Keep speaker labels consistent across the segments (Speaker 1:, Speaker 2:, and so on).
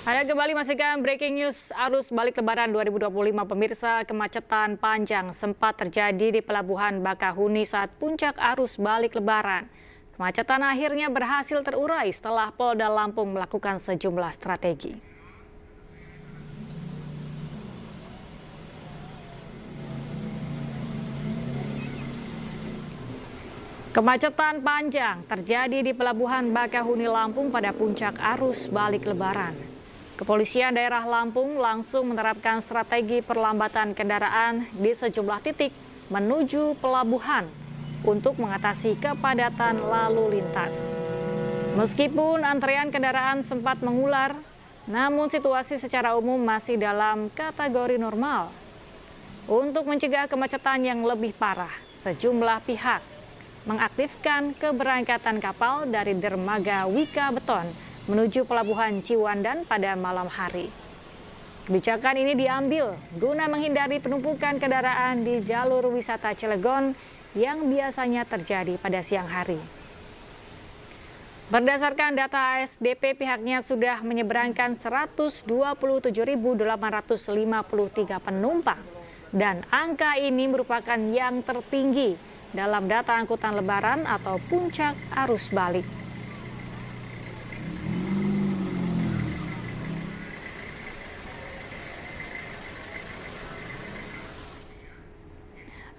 Speaker 1: Anda kembali masihkan breaking news arus balik Lebaran 2025. Pemirsa, kemacetan panjang sempat terjadi di Pelabuhan Bakahuni saat puncak arus balik Lebaran. Kemacetan akhirnya berhasil terurai setelah Polda Lampung melakukan sejumlah strategi. Kemacetan panjang terjadi di Pelabuhan Bakahuni Lampung pada puncak arus balik Lebaran. Kepolisian daerah Lampung langsung menerapkan strategi perlambatan kendaraan di sejumlah titik menuju pelabuhan untuk mengatasi kepadatan lalu lintas. Meskipun antrean kendaraan sempat mengular, namun situasi secara umum masih dalam kategori normal. Untuk mencegah kemacetan yang lebih parah, sejumlah pihak mengaktifkan keberangkatan kapal dari dermaga Wika Beton menuju pelabuhan Ciwandan pada malam hari. Kebijakan ini diambil guna menghindari penumpukan kendaraan di jalur wisata Cilegon yang biasanya terjadi pada siang hari. Berdasarkan data ASDP, pihaknya sudah menyeberangkan 127.853 penumpang dan angka ini merupakan yang tertinggi dalam data angkutan Lebaran atau puncak arus balik.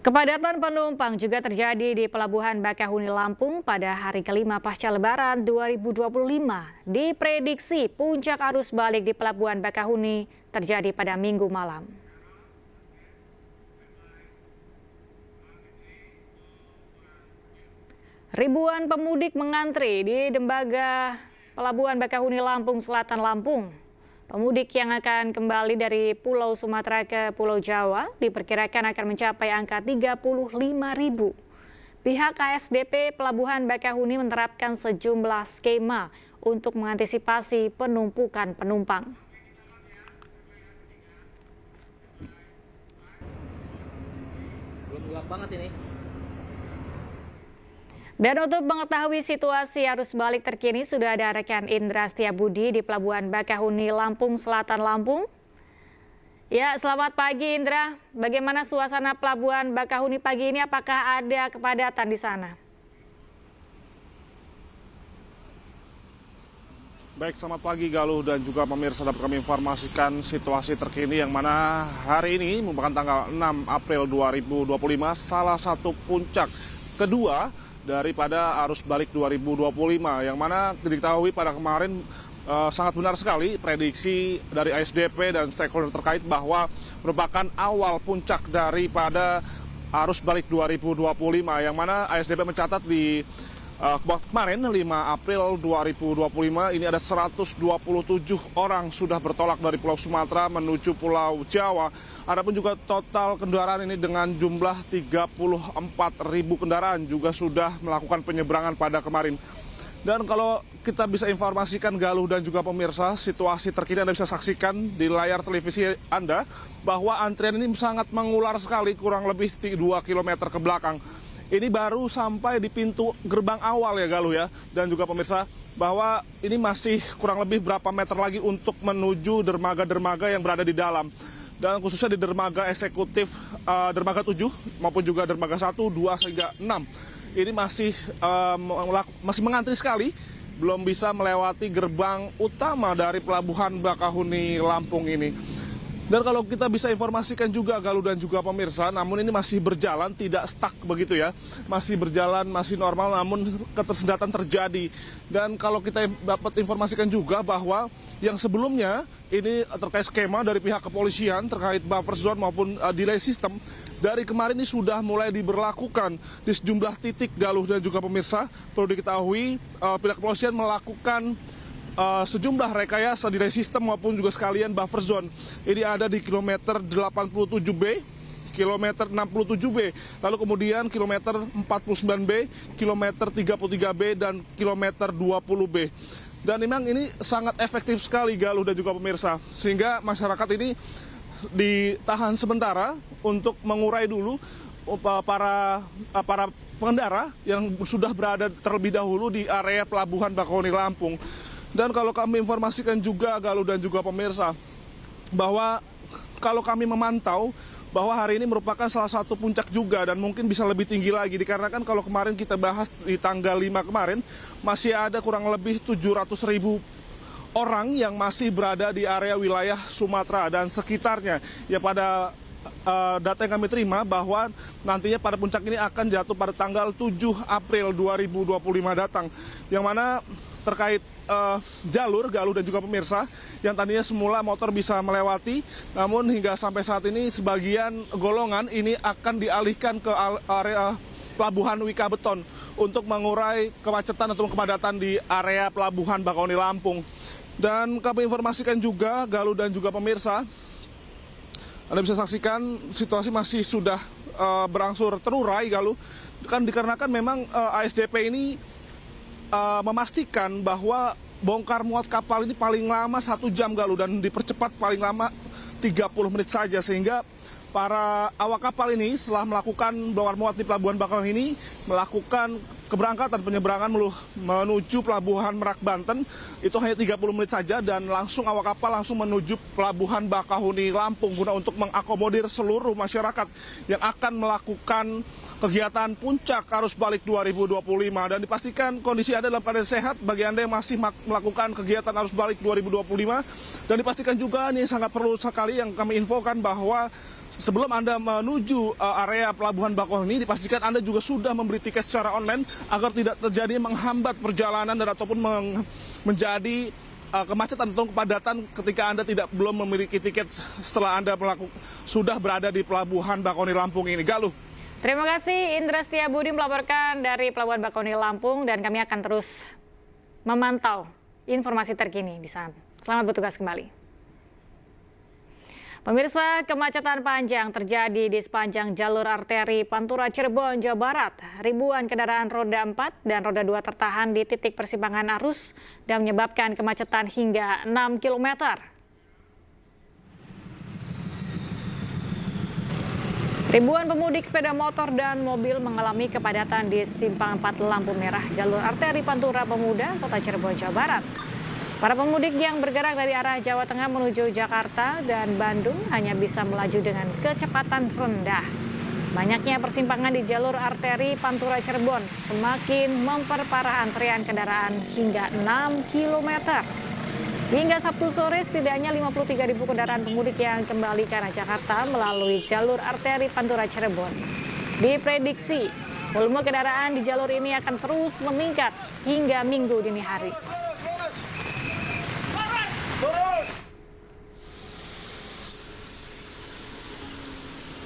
Speaker 1: Kepadatan penumpang juga terjadi di Pelabuhan Bakahuni Lampung pada hari kelima pasca Lebaran 2025. Diprediksi puncak arus balik di Pelabuhan Bakahuni terjadi pada Minggu malam. Ribuan pemudik mengantri di dermaga Pelabuhan Bakahuni Lampung Selatan, Lampung. Pemudik yang akan kembali dari Pulau Sumatera ke Pulau Jawa diperkirakan akan mencapai angka 35.000. Pihak ASDP Pelabuhan Bakahuni menerapkan sejumlah skema untuk mengantisipasi penumpukan penumpang.
Speaker 2: Belum gelap banget ini.
Speaker 1: Dan untuk mengetahui situasi arus balik terkini, sudah ada rekan Indra Setiabudi di Pelabuhan Bakahuni Lampung Selatan, Lampung. Ya, selamat pagi Indra. Bagaimana suasana Pelabuhan Bakahuni pagi ini? Apakah ada kepadatan di sana?
Speaker 3: Baik, selamat pagi Galuh dan juga pemirsa, dapat kami informasikan situasi terkini yang mana hari ini merupakan tanggal 6 April 2025, salah satu puncak kedua daripada arus balik 2025, yang mana diketahui pada kemarin sangat benar sekali prediksi dari ASDP dan stakeholder terkait bahwa merupakan awal puncak daripada arus balik 2025, yang mana ASDP mencatat di kemarin 5 April 2025 ini ada 127 orang sudah bertolak dari Pulau Sumatera menuju Pulau Jawa. Adapun juga total kendaraan ini dengan jumlah 34.000 kendaraan juga sudah melakukan penyeberangan pada kemarin. Dan kalau kita bisa informasikan Galuh dan juga pemirsa, situasi terkini Anda bisa saksikan di layar televisi Anda bahwa antrian ini sangat mengular sekali, kurang lebih 2 km ke belakang. Ini baru sampai di pintu gerbang awal ya Galuh ya, dan juga pemirsa, bahwa ini masih kurang lebih berapa meter lagi untuk menuju dermaga-dermaga yang berada di dalam. Dan khususnya di dermaga eksekutif, dermaga 7 maupun juga dermaga 1, 2, hingga 6. Ini masih mengantri sekali, belum bisa melewati gerbang utama dari Pelabuhan Bakahuni Lampung ini. Dan kalau kita bisa informasikan juga Galuh dan juga pemirsa, namun ini masih berjalan, tidak stuck begitu ya. Masih berjalan, masih normal, namun ketersendatan terjadi. Dan kalau kita dapat informasikan juga bahwa yang sebelumnya ini terkait skema dari pihak kepolisian terkait buffer zone maupun delay system, dari kemarin ini sudah mulai diberlakukan di sejumlah titik Galuh dan juga pemirsa. Perlu diketahui pihak kepolisian melakukan sejumlah rekayasa delay system maupun juga sekalian buffer zone. Ini ada di kilometer 87B, kilometer 67B, lalu kemudian kilometer 49B, kilometer 33B, dan kilometer 20B. Dan memang ini sangat efektif sekali Galuh dan juga pemirsa, sehingga masyarakat ini ditahan sementara untuk mengurai dulu para pengendara yang sudah berada terlebih dahulu di area Pelabuhan Bakahuni Lampung. Dan kalau kami informasikan juga Galuh dan juga pemirsa, bahwa kalau kami memantau bahwa hari ini merupakan salah satu puncak juga dan mungkin bisa lebih tinggi lagi, dikarenakan kalau kemarin kita bahas di tanggal 5 kemarin masih ada kurang lebih 700.000 orang yang masih berada di area wilayah Sumatera dan sekitarnya. Ya, pada data yang kami terima bahwa nantinya pada puncak ini akan jatuh pada tanggal 7 April 2025 datang, yang mana terkait jalur Galuh dan juga pemirsa yang tadinya semula motor bisa melewati, namun hingga sampai saat ini sebagian golongan ini akan dialihkan ke area Pelabuhan Wika Beton untuk mengurai kemacetan atau kepadatan di area Pelabuhan Bakauheni Lampung. Dan kami informasikan juga Galuh dan juga pemirsa, Anda bisa saksikan situasi masih sudah berangsur terurai Galuh, kan dikarenakan memang ASDP ini memastikan bahwa bongkar muat kapal ini paling lama 1 jam Galuh, dan dipercepat paling lama 30 menit saja, sehingga para awak kapal ini setelah melakukan bongkar muat di Pelabuhan Bakauheni melakukan keberangkatan penyeberangan menuju Pelabuhan Merak Banten itu hanya 30 menit saja, dan langsung awak kapal langsung menuju Pelabuhan Bakauheni Lampung guna untuk mengakomodir seluruh masyarakat yang akan melakukan kegiatan puncak arus balik 2025, dan dipastikan kondisi Anda dalam keadaan sehat bagi Anda yang masih melakukan kegiatan arus balik 2025. Dan dipastikan juga ini sangat perlu sekali yang kami infokan bahwa sebelum Anda menuju area Pelabuhan Bakauheni, dipastikan Anda juga sudah membeli tiket secara online agar tidak terjadi menghambat perjalanan dan ataupun menjadi kemacetan atau kepadatan ketika Anda belum memiliki tiket setelah Anda sudah berada di Pelabuhan Bakauheni Lampung ini. Galuh.
Speaker 1: Terima kasih Indra Setiabudi melaporkan dari Pelabuhan Bakauheni Lampung, dan kami akan terus memantau informasi terkini di sana. Selamat bertugas kembali. Pemirsa, kemacetan panjang terjadi di sepanjang jalur arteri Pantura Cirebon, Jawa Barat. Ribuan kendaraan roda 4 dan roda 2 tertahan di titik persimpangan arus dan menyebabkan kemacetan hingga 6 km. Ribuan pemudik sepeda motor dan mobil mengalami kepadatan di Simpang 4 lampu merah jalur arteri Pantura Pemuda, Kota Cirebon, Jawa Barat. Para pemudik yang bergerak dari arah Jawa Tengah menuju Jakarta dan Bandung hanya bisa melaju dengan kecepatan rendah. Banyaknya persimpangan di jalur arteri Pantura Cirebon semakin memperparah antrean kendaraan hingga 6 km. Hingga Sabtu sore, setidaknya 53.000 kendaraan pemudik yang kembali ke arah Jakarta melalui jalur arteri Pantura Cirebon. Diprediksi, volume kendaraan di jalur ini akan terus meningkat hingga Minggu dini hari.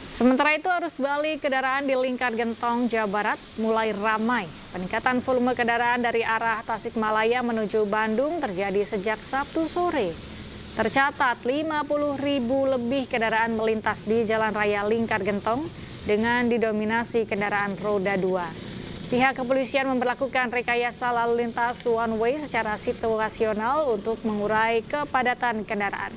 Speaker 1: Sementara itu, arus balik kendaraan di Lingkar Gentong, Jawa Barat mulai ramai. Peningkatan volume kendaraan dari arah Tasikmalaya menuju Bandung terjadi sejak Sabtu sore. Tercatat 50.000 lebih kendaraan melintas di Jalan Raya Lingkar Gentong dengan didominasi kendaraan roda 2. Pihak kepolisian memberlakukan rekayasa lalu lintas one way secara situasional untuk mengurai kepadatan kendaraan.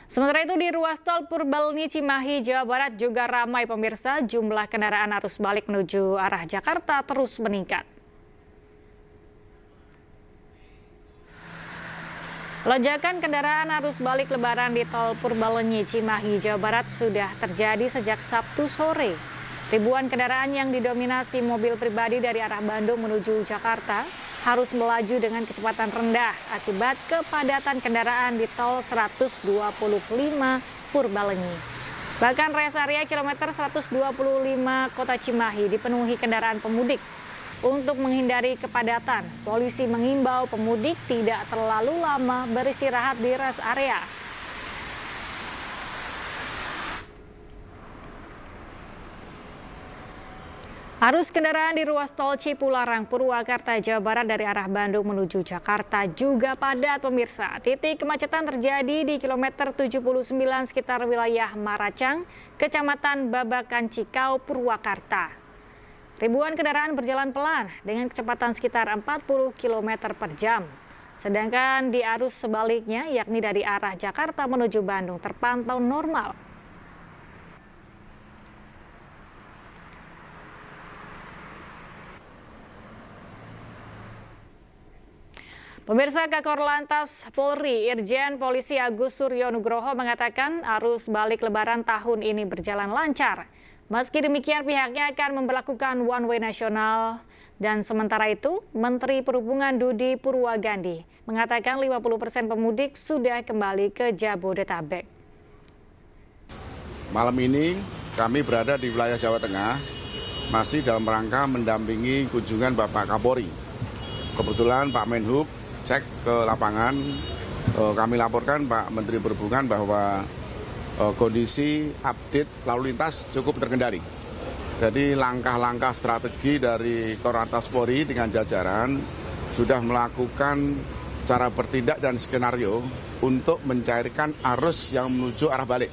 Speaker 1: Sementara itu di ruas tol Purbaleni Cimahi, Jawa Barat juga ramai pemirsa. Jumlah kendaraan arus balik menuju arah Jakarta terus meningkat. Lonjakan kendaraan arus balik lebaran di tol Purbaleni Cimahi, Jawa Barat sudah terjadi sejak Sabtu sore. Ribuan kendaraan yang didominasi mobil pribadi dari arah Bandung menuju Jakarta harus melaju dengan kecepatan rendah akibat kepadatan kendaraan di tol 125 Purbaleni. Bahkan rest area kilometer 125 Kota Cimahi dipenuhi kendaraan pemudik. Untuk menghindari kepadatan, polisi mengimbau pemudik tidak terlalu lama beristirahat di rest area. Arus kendaraan di ruas tol Cipularang, Purwakarta, Jawa Barat dari arah Bandung menuju Jakarta juga padat pemirsa. Titik kemacetan terjadi di kilometer 79 sekitar wilayah Maracang, Kecamatan Babakan Cikau, Purwakarta. Ribuan kendaraan berjalan pelan dengan kecepatan sekitar 40 km per jam. Sedangkan di arus sebaliknya, yakni dari arah Jakarta menuju Bandung terpantau normal. Pemirsa, Kakor Lantas Polri, Irjen Polisi Agus Suryo Nugroho mengatakan arus balik Lebaran tahun ini berjalan lancar. Meski demikian, pihaknya akan memberlakukan one way nasional. Dan sementara itu, Menteri Perhubungan Dudi Purwagandi mengatakan 50% pemudik sudah kembali ke Jabodetabek.
Speaker 4: Malam ini kami berada di wilayah Jawa Tengah, masih dalam rangka mendampingi kunjungan Bapak Kapolri. Kebetulan Pak Menhub cek ke lapangan, kami laporkan Pak Menteri Perhubungan bahwa kondisi update lalu lintas cukup terkendali. Jadi langkah-langkah strategi dari Korlantas Polri dengan jajaran sudah melakukan cara bertindak dan skenario untuk mencairkan arus yang menuju arah balik.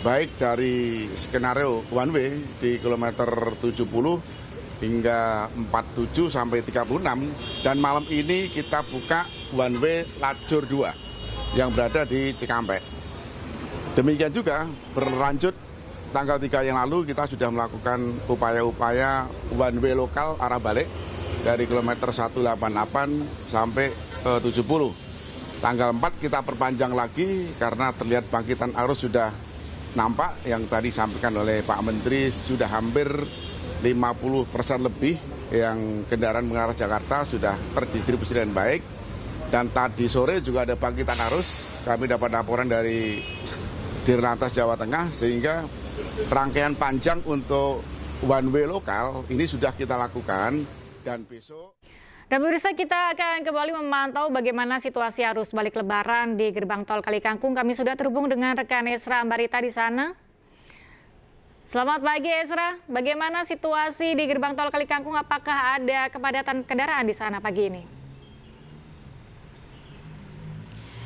Speaker 4: Baik dari skenario one way di kilometer 70 hingga 47 sampai 36, dan malam ini kita buka one way lajur 2 yang berada di Cikampek. Demikian juga berlanjut tanggal 3 yang lalu kita sudah melakukan upaya-upaya one way lokal arah balik dari kilometer 188 sampai 70. Tanggal 4 kita perpanjang lagi karena terlihat bangkitan arus sudah nampak yang tadi disampaikan oleh Pak Menteri, sudah hampir 50% lebih yang kendaraan mengarah Jakarta sudah terdistribusi dengan baik. Dan tadi sore juga ada bangkitan arus, kami dapat laporan dari Dirlantas Jawa Tengah, sehingga rangkaian panjang untuk one way lokal ini sudah kita lakukan. Dan besok.
Speaker 1: Dan pemirsa, kita akan kembali memantau bagaimana situasi arus balik Lebaran di gerbang tol Kalikangkung. Kami sudah terhubung dengan rekan Esra Ambarita di sana. Selamat pagi Esra, bagaimana situasi di gerbang tol Kalikangkung? Apakah ada kepadatan kendaraan di sana pagi ini?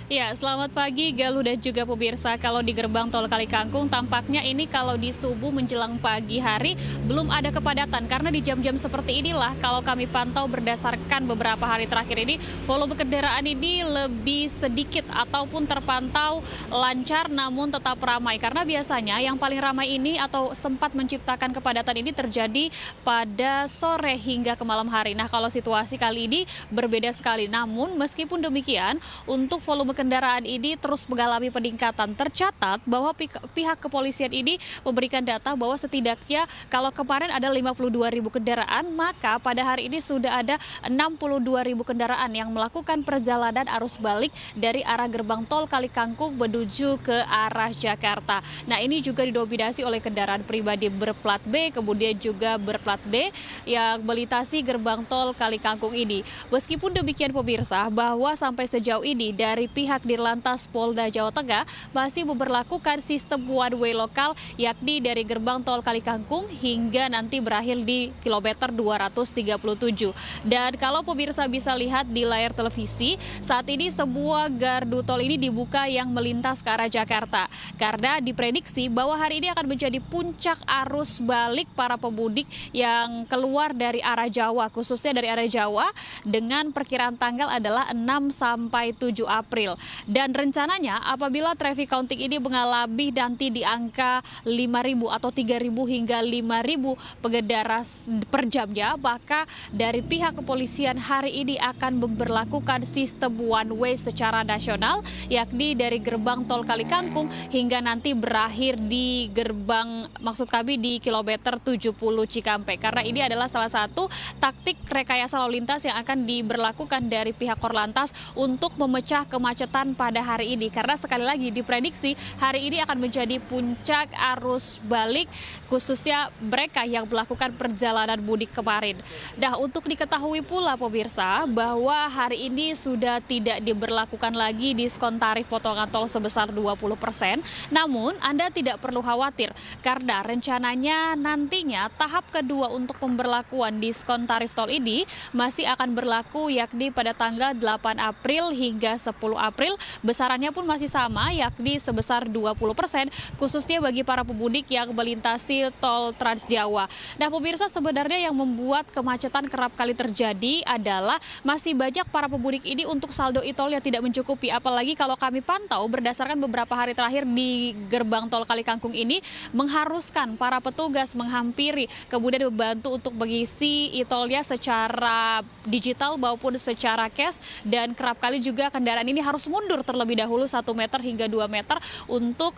Speaker 5: Ya, selamat pagi Galuh dan juga pemirsa. Kalau di gerbang tol Kalikangkung tampaknya ini kalau di subuh menjelang pagi hari belum ada kepadatan, karena di jam-jam seperti inilah kalau kami pantau berdasarkan beberapa hari terakhir ini volume kendaraan ini lebih sedikit ataupun terpantau lancar namun tetap ramai, karena biasanya yang paling ramai ini atau sempat menciptakan kepadatan ini terjadi pada sore hingga ke malam hari. Nah, kalau situasi kali ini berbeda sekali, namun meskipun demikian untuk volume kendaraan ini terus mengalami peningkatan. Tercatat bahwa pihak kepolisian ini memberikan data bahwa setidaknya kalau kemarin ada 52.000 kendaraan, maka pada hari ini sudah ada 62.000 kendaraan yang melakukan perjalanan arus balik dari arah gerbang tol Kalikangkung menuju ke arah Jakarta. Nah, ini juga didominasi oleh kendaraan pribadi berplat B, kemudian juga berplat D yang melintasi gerbang tol Kalikangkung ini. Meskipun demikian pemirsa, bahwa sampai sejauh ini dari pihak Dirlantas Polda Jawa Tengah masih memberlakukan sistem one way lokal, yakni dari gerbang tol Kalikangkung hingga nanti berakhir di kilometer 237. Dan kalau pemirsa bisa lihat di layar televisi, saat ini sebuah gardu tol ini dibuka yang melintas ke arah Jakarta, karena diprediksi bahwa hari ini akan menjadi puncak arus balik para pemudik yang keluar dari arah Jawa, khususnya dari arah Jawa, dengan perkiraan tanggal adalah 6 sampai 7 April. Dan rencananya apabila traffic counting ini mengalami nanti di angka 5.000 atau 3.000 hingga 5.000 pengendara per jamnya, maka dari pihak kepolisian hari ini akan memberlakukan sistem one way secara nasional, yakni dari gerbang tol Kalikangkung hingga nanti berakhir di gerbang, maksud kami di kilometer 70 Cikampek. Karena ini adalah salah satu taktik rekayasa lalu lintas yang akan diberlakukan dari pihak Korlantas untuk memecah kemacetan pada hari ini, karena sekali lagi diprediksi hari ini akan menjadi puncak arus balik khususnya mereka yang melakukan perjalanan mudik kemarin. Nah, untuk diketahui pula pemirsa bahwa hari ini sudah tidak diberlakukan lagi diskon tarif potongan tol sebesar 20%, namun Anda tidak perlu khawatir karena rencananya nantinya tahap kedua untuk pemberlakuan diskon tarif tol ini masih akan berlaku, yakni pada tanggal 8 April hingga 10 April April, besarannya pun masih sama, yakni sebesar 20%, khususnya bagi para pemudik yang melintasi tol Trans Jawa. Nah, pemirsa, sebenarnya yang membuat kemacetan kerap kali terjadi adalah masih banyak para pemudik ini untuk saldo e-tol yang tidak mencukupi. Apalagi kalau kami pantau berdasarkan beberapa hari terakhir di gerbang tol Kali Kangkung ini mengharuskan para petugas menghampiri, kemudian membantu untuk mengisi e-tolnya secara digital maupun secara cash, dan kerap kali juga kendaraan ini harus mundur terlebih dahulu 1 meter hingga 2 meter untuk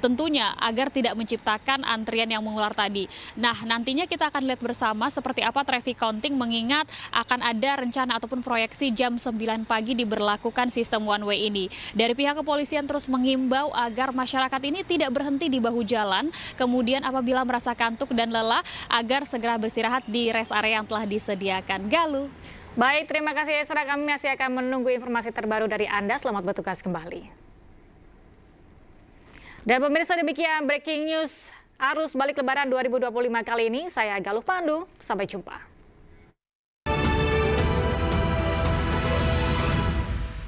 Speaker 5: tentunya agar tidak menciptakan antrian yang mengular tadi. Nah, nantinya kita akan lihat bersama seperti apa traffic counting, mengingat akan ada rencana ataupun proyeksi jam 9 pagi diberlakukan sistem one way ini. Dari pihak kepolisian terus menghimbau agar masyarakat ini tidak berhenti di bahu jalan, kemudian apabila merasa kantuk dan lelah agar segera beristirahat di rest area yang telah disediakan. Galuh.
Speaker 1: Baik, terima kasih Esra. Kami masih akan menunggu informasi terbaru dari Anda. Selamat bertugas kembali. Dan pemirsa, demikian breaking news arus balik lebaran 2025 kali ini. Saya Galuh Pandu, sampai jumpa.